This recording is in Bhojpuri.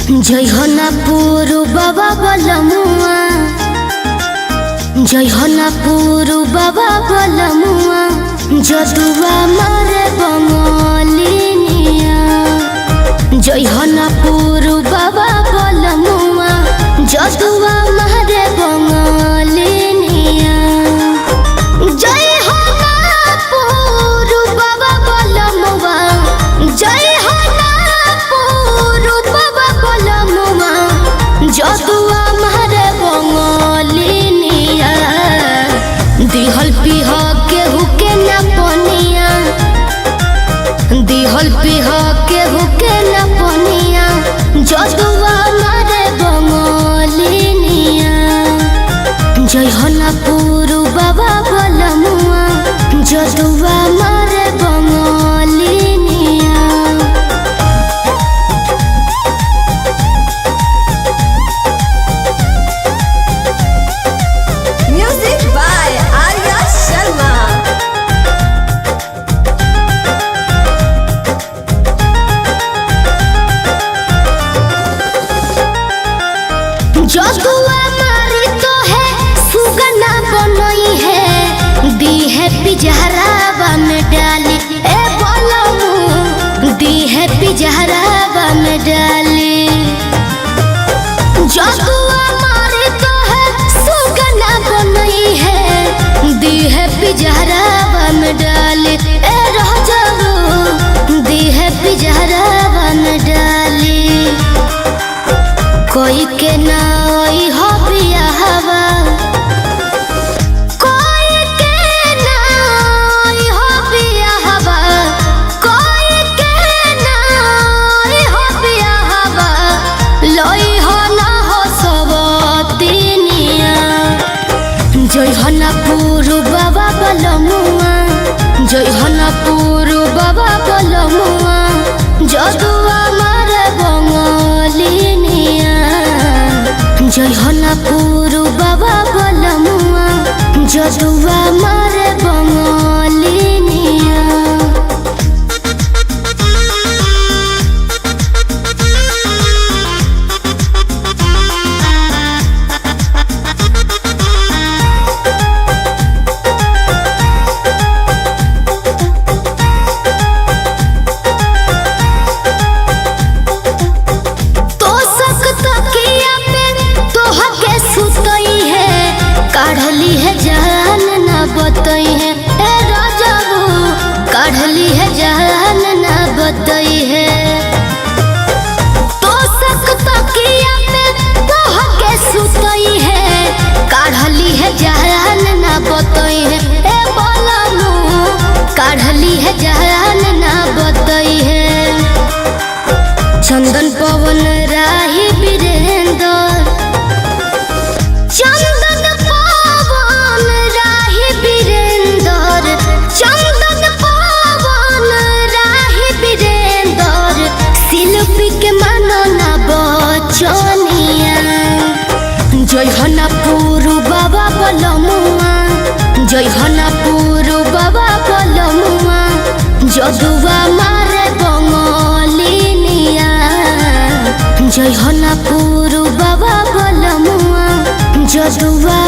जय हो ना पुरु बाबा बलमुआ, जय हो ना पुरु बाबा बलमुआ, जदुआ मारे बंगलिनिया। जय हो ना पुरु बाबा बलमुआ, जदुआ मारे बंगलिनिया। जय हो ना पुरु बाबा बलमुआ, जय हो ना पुरु बाबा बलमुआ, जदुआ मारे बंगलिनिया। दिहल पिह केहू के न पनिया, दिहल पिह केहू के न पनिया, जदुआ मारे बंगलिनिया। जय हो ना पुरु बाबा बलमुआ, जदुआ मारे बंगलिनिया। Music by Arya Sharma. जदुआ मारी तो है सुगना बनई है, दी है पिजहरावा में डाली। ए बलमु दी है पिजहरावा में डाली। जदुआ मारी तो है सुगना बनई है, दी है पिजहरावा में डाली। ए राजाऊ दी है पिजहरावा में डाली। कोई के नाई हो बियाहवा, कोई के नाई हो बियाहवा, कोई के नाई हो बियाहवा, लोई हो ना हो सबतिनिया। जय हो ना पुरु बाबा बलमुआ, जय हो ना पुरु बाबा बलमुआ, जदुआ मारे बंगलिनिया। जय हो ना पुरु बाबा बलमुआ, जदुआ मारे बंगलिनिया। तो सकता किया पे तोह के सुतई है, काढ़ली है जान ना बतई है। ए राजाऊ काढ़ली है जान ना बतई है। तो सकता किया पे तोह के सुतई है, काढ़ली है जान ना बतई है। ए बलमु काढ़ली है जान ना बतई है। चंदन पवन राही वीरेंद्र, चंदन पवन राही वीरेंद्र, चंदन पवन राही वीरेंद्र, शिल्पी के मानो ना बचनिया। जय हो ना पुरु बाबा बलमुआ, जय हो ना पुरु बाबा बलमुआ, जदुआ मारे बंगलिनिया। जय हो ना पुरु बाबा बलमुआ, जदुआ